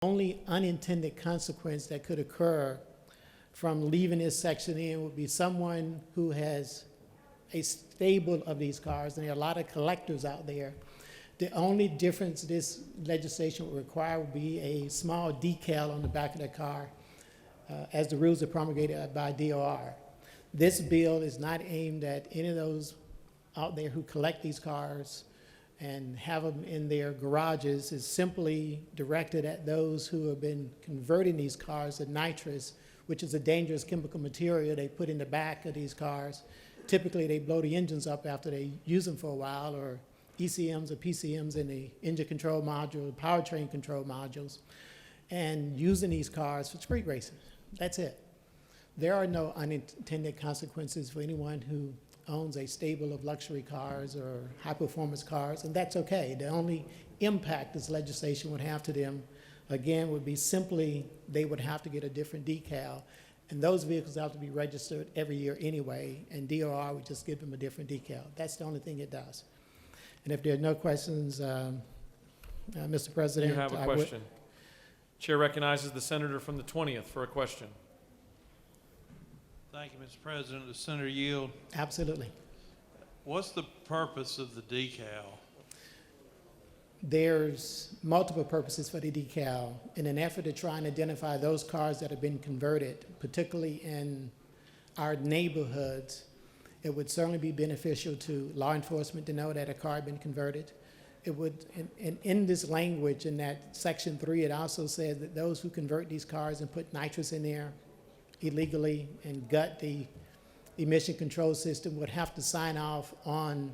only unintended consequence that could occur from leaving this section in would be someone who has a stable of these cars, and there are a lot of collectors out there. The only difference this legislation would require would be a small decal on the back of the car as the rules are promulgated by DOR. This bill is not aimed at any of those out there who collect these cars and have them in their garages. Is simply directed at those who have been converting these cars to nitrous, which is a dangerous chemical material they put in the back of these cars. Typically, they blow the engines up after they use them for a while, or ECMs or PCMs in the engine control module, powertrain control modules, and using these cars for street racing. That's it. There are no unintended consequences for anyone who owns a stable of luxury cars or high-performance cars, and that's okay. The only impact this legislation would have to them, again, would be simply they would have to get a different decal, and those vehicles have to be registered every year anyway, and DOR would just give them a different decal. That's the only thing it does. And if there are no questions, Mr. President, you have a question. Chair recognizes the senator from the 20th for a question. Thank you, Mr. President. Does Senator yield? Absolutely. What's the purpose of the decal? There's multiple purposes for the decal in an effort to try and identify those cars that have been converted, particularly in our neighborhoods. It would certainly be beneficial to law enforcement to know that a car had been converted. It would, in this language, in that section 3, it also says that those who convert these cars and put nitrous in there illegally and gut the emission control system would have to sign off on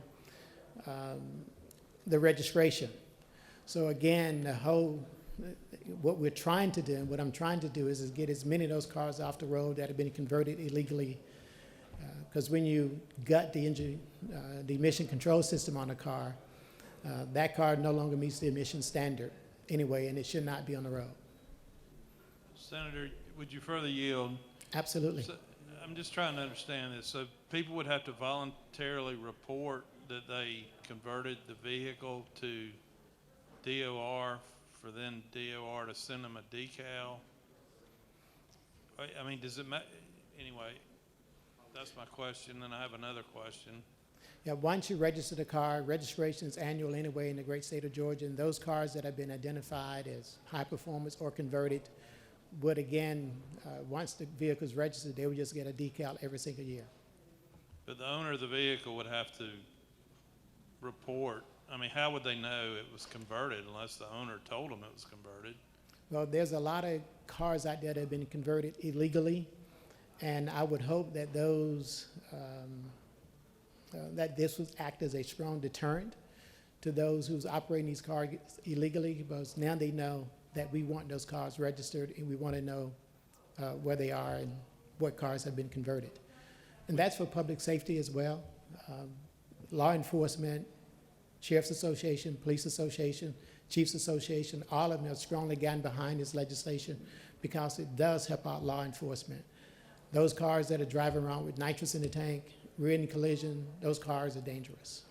the registration. So again, what we're trying to do, what I'm trying to do is get as many of those cars off the road that have been converted illegally, because when you gut the engine, the emission control system on a car, that car no longer meets the emission standard anyway, and it should not be on the road. Senator, would you further yield? Absolutely. So, I'm just trying to understand this. So people would have to voluntarily report that they converted the vehicle to DOR for then DOR to send them a decal? I mean, does it matter? Anyway, that's my question. Then I have another question. Yeah, once you register the car, registration is annual anyway in the great state of Georgia, and those cars that have been identified as high performance or converted would again, once the vehicle is registered, they would just get a decal every single year. But the owner of the vehicle would have to report. I mean, how would they know it was converted unless the owner told them it was converted? Well, there's a lot of cars out there that have been converted illegally, and I would hope that those that this would act as a strong deterrent to those who's operating these cars illegally, because now they know that we want those cars registered and we want to know where they are and what cars have been converted. And that's for public safety as well. Law enforcement, Sheriff's Association, Police Association, Chiefs Association, all of them have strongly gotten behind this legislation because it does help out law enforcement. Those cars that are driving around with nitrous in the tank, rear-end collision, those cars are dangerous.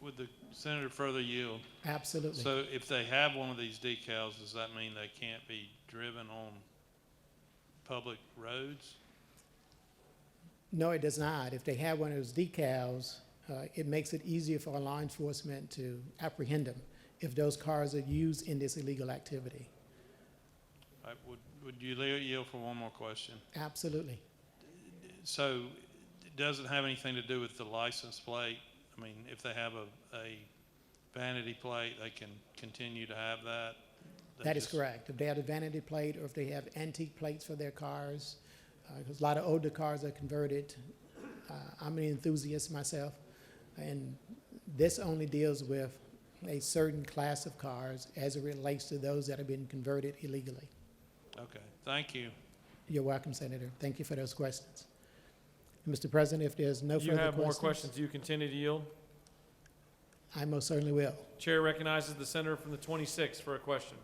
Would the senator further yield? Absolutely. So if they have one of these decals, does that mean they can't be driven on public roads? No, it does not. If they have one of those decals, it makes it easier for law enforcement to apprehend them if those cars are used in this illegal activity. All right, would you yield for one more question? Absolutely. So does it have anything to do with the license plate? I mean, if they have a vanity plate, they can continue to have that? That is correct. If they have a vanity plate or if they have antique plates for their cars, because a lot of older cars are converted. I'm an enthusiast myself, and this only deals with a certain class of cars as it relates to those that have been converted illegally. Okay, thank you. You're welcome, Senator. Thank you for those questions. Mr. President, if there's no further questions. You have more questions. Do you continue to yield? I most certainly will. Chair recognizes the senator from the 26th for a question.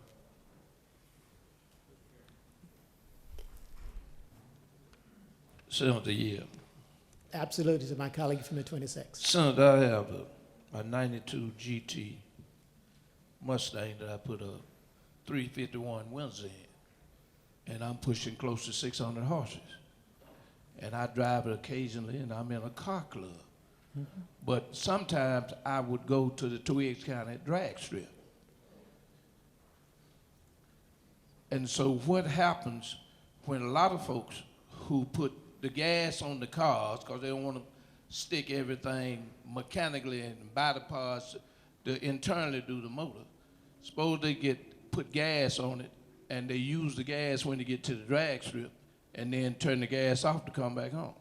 Senator Yield. Absolutely, to my colleague from the 26th. Senator, I have a 92 GT Mustang that I put a 351 Wednesday, and I'm pushing close to 600 horses. And I drive it occasionally, and I'm in a car club. But sometimes I would go to the Twigs County drag strip. And so what happens when a lot of folks who put the gas on the cars, because they don't want to stick everything mechanically and buy the parts to internally do the motor, suppose they put gas on it, and they use the gas when they get to the drag strip, and then turn the gas off to come back home.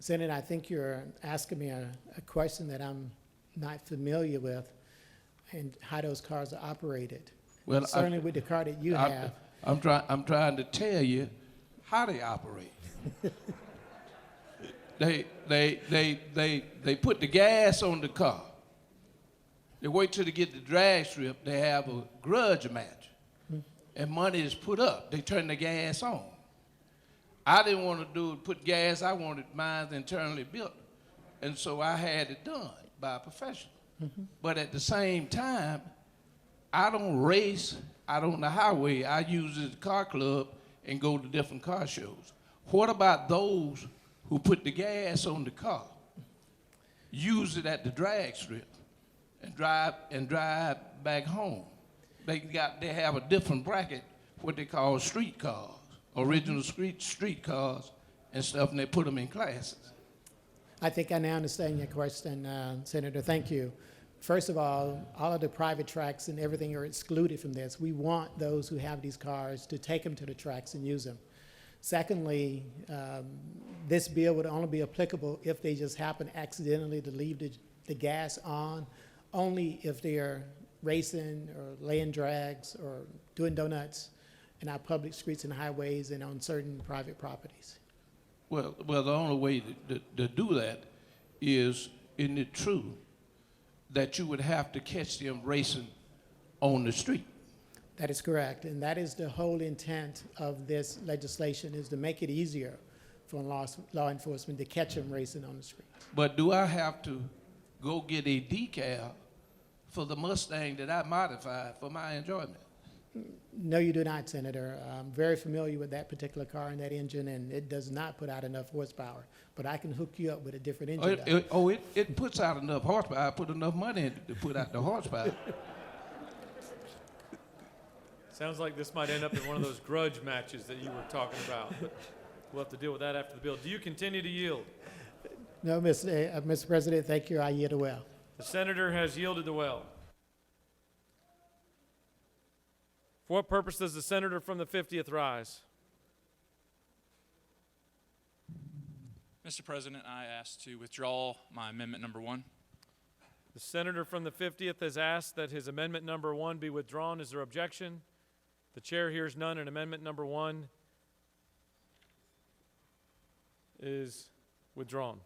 Senator, I think you're asking me a question that I'm not familiar with, and how those cars are operated. Well, Certainly with the car that you have. I'm trying to tell you how they operate. They put the gas on the car. They wait till they get the drag strip. They have a grudge match, and money is put up. They turn the gas on. I didn't want to put gas. I wanted mine internally built, and so I had it done by a professional. But at the same time, I don't race out on the highway. I use it as a car club and go to different car shows. What about those who put the gas on the car, use it at the drag strip, and drive back home? They have a different bracket, what they call street cars, original street cars and stuff, and they put them in classes. I think I now understand your question, Senator. Thank you. First of all of the private tracks and everything are excluded from this. We want those who have these cars to take them to the tracks and use them. Secondly, this bill would only be applicable if they just happen accidentally to leave the gas on, only if they're racing or laying drags or doing donuts in our public streets and highways and on certain private properties. Well, the only way to do that is, isn't it true that you would have to catch them racing on the street? That is correct, and that is the whole intent of this legislation, is to make it easier for law enforcement to catch them racing on the street. But do I have to go get a decal for the Mustang that I modified for my enjoyment? No, you do not, Senator. I'm very familiar with that particular car and that engine, and it does not put out enough horsepower. But I can hook you up with a different engine. It puts out enough horsepower. I put enough money in to put out the horsepower. Sounds like this might end up in one of those grudge matches that you were talking about, but we'll have to deal with that after the bill. Do you continue to yield? No, Mr. President, thank you. I yield the well. The senator has yielded the well. For what purpose does the senator from the 50th rise? Mr. President, I ask to withdraw my amendment number 1. The senator from the 50th has asked that his amendment number 1 be withdrawn. Is there objection? The chair hears none, and amendment number 1 is withdrawn.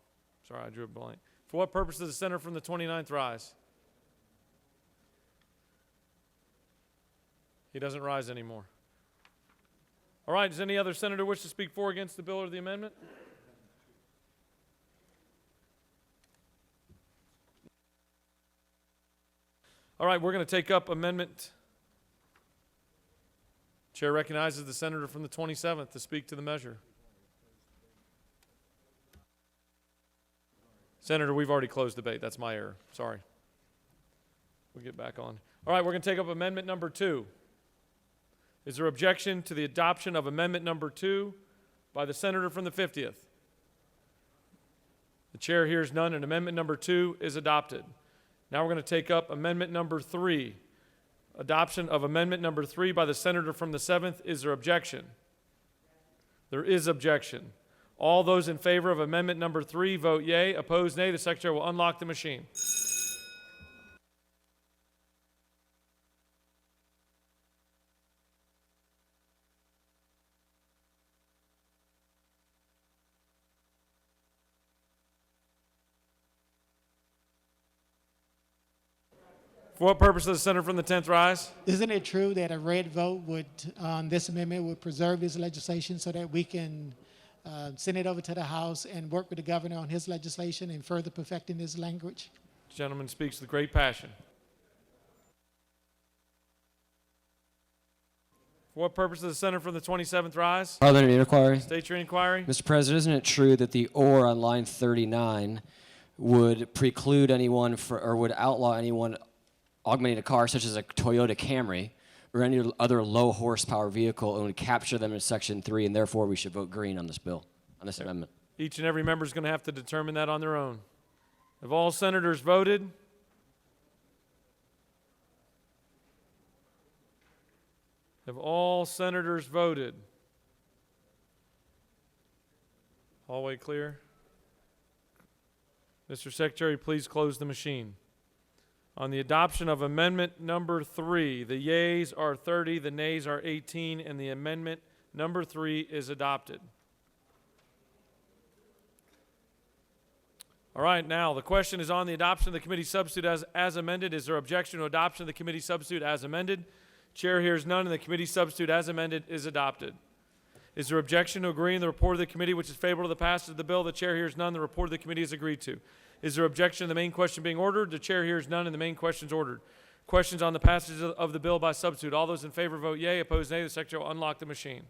Sorry, I drew a blank. For what purpose does the senator from the 29th rise? He doesn't rise anymore. All right, does any other senator wish to speak for or against the bill or the amendment? All right, we're going to take up amendment. Chair recognizes the senator from the 27th to speak to the measure. Senator, we've already closed debate. That's my error. Sorry. We'll get back on. All right, we're going to take up amendment number 2. Is there objection to the adoption of amendment number 2 by the senator from the 50th? The chair hears none, and amendment number 2 is adopted. Now we're going to take up amendment number 3. Adoption of amendment number 3 by the senator from the 7th. Is there objection? There is objection. All those in favor of amendment number 3 vote yea. Opposed, nay. The secretary will unlock the machine. For what purpose does the senator from the 10th rise? Isn't it true that a red vote would, on this amendment, would preserve this legislation so that we can send it over to the House and work with the governor on his legislation and further perfecting this language? The gentleman speaks with great passion. For what purpose does the senator from the 27th rise? Parliamentary inquiry. State your inquiry. Mr. President, isn't it true that the "or" on line 39 would preclude anyone or would outlaw anyone augmenting a car such as a Toyota Camry or any other low horsepower vehicle and would capture them in Section 3, and therefore we should vote green on this bill, on this amendment? Each and every member is going to have to determine that on their own. Have all senators voted? Have all senators voted? Hallway clear. Mr. Secretary, please close the machine. On the adoption of amendment number 3, the yeas are 30, the nays are 18, and the amendment number 3 is adopted. All right, now the question is on the adoption of the committee substitute as amended. Is there objection to adoption of the committee substitute as amended? Chair hears none, and the committee substitute as amended is adopted. Is there objection to agreeing the report of the committee which is favorable to the passage of the bill? The chair hears none. The report of the committee is agreed to. Is there objection to the main question being ordered? The chair hears none, and the main question is ordered. Questions on the passage of the bill by substitute. All those in favor vote yea. Opposed, nay. The secretary will unlock the machine.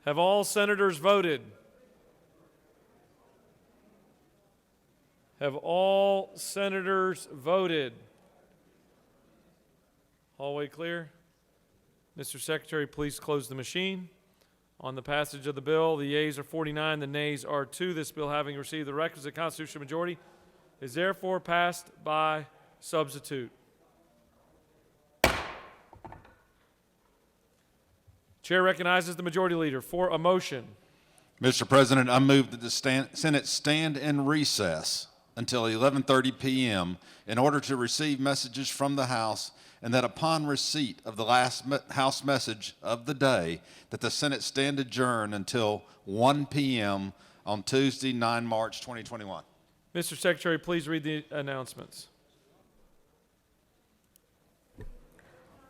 Have all senators voted? Have all senators voted? Hallway clear. Mr. Secretary, please close the machine. On the passage of the bill, the yeas are 49, the nays are 2. This bill, having received the requisite constitutional majority, is therefore passed by substitute. Chair recognizes the majority leader for a motion. Mr. President, I move that the Senate stand in recess until 11:30 p.m. in order to receive messages from the House, and that upon receipt of the last House message of the day, that the Senate stand adjourned until 1 p.m. on Tuesday, 9 March 2021. Mr. Secretary, please read the announcements.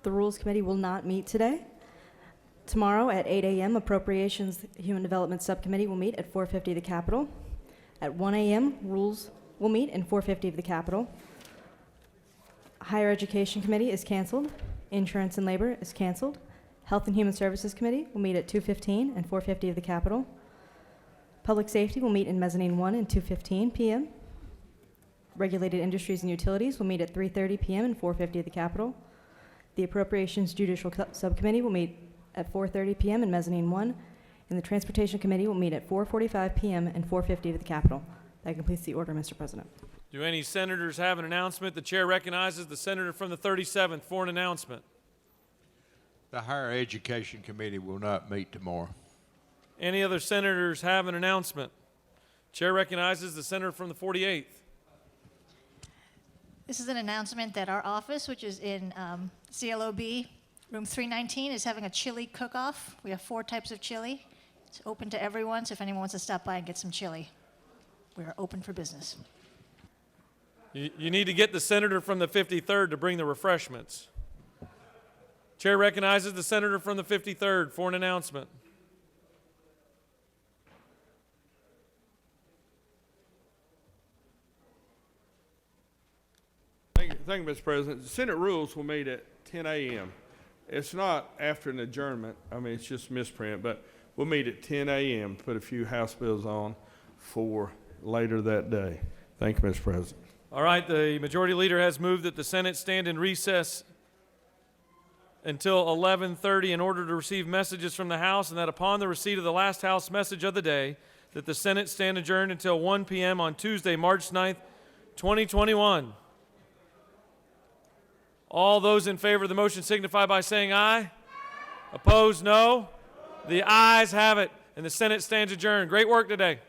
The Rules Committee will not meet today. Tomorrow at 8 a.m., Appropriations Human Development Subcommittee will meet at 450 the Capitol. At 1 a.m., Rules will meet in 450 of the Capitol. Higher Education Committee is canceled. Insurance and Labor is canceled. Health and Human Services Committee will meet at 2:15 and 450 of the Capitol. Public Safety will meet in Mezzanine 1 and 2:15 p.m. Regulated Industries and Utilities will meet at 3:30 p.m. and 450 of the Capitol. The Appropriations Judicial Subcommittee will meet at 4:30 p.m. in Mezzanine 1, and the Transportation Committee will meet at 4:45 p.m. and 450 of the Capitol. That completes the order, Mr. President. Do any senators have an announcement? The chair recognizes the senator from the 37th for an announcement. The Higher Education Committee will not meet tomorrow. Any other senators have an announcement? Chair recognizes the senator from the 48th. This is an announcement that our office, which is in CLOB, room 319, is having a chili cook-off. We have 4 types of chili. It's open to everyone, so if anyone wants to stop by and get some chili, we are open for business. You need to get the senator from the 53rd to bring the refreshments. Chair recognizes the senator from the 53rd for an announcement. Thank you, Mr. President. The Senate rules will meet at 10 a.m. It's not after an adjournment. I mean, it's just misprint, but we'll meet at 10 a.m. Put a few House bills on for later that day. Thank you, Mr. President. All right, the majority leader has moved that the Senate stand in recess until 11:30 in order to receive messages from the House, and that upon the receipt of the last House message of the day, that the Senate stand adjourned until 1 p.m. on Tuesday, March 9th, 2021. All those in favor of the motion signify by saying aye. Opposed, no. The ayes have it, and the Senate stands adjourned. Great work today.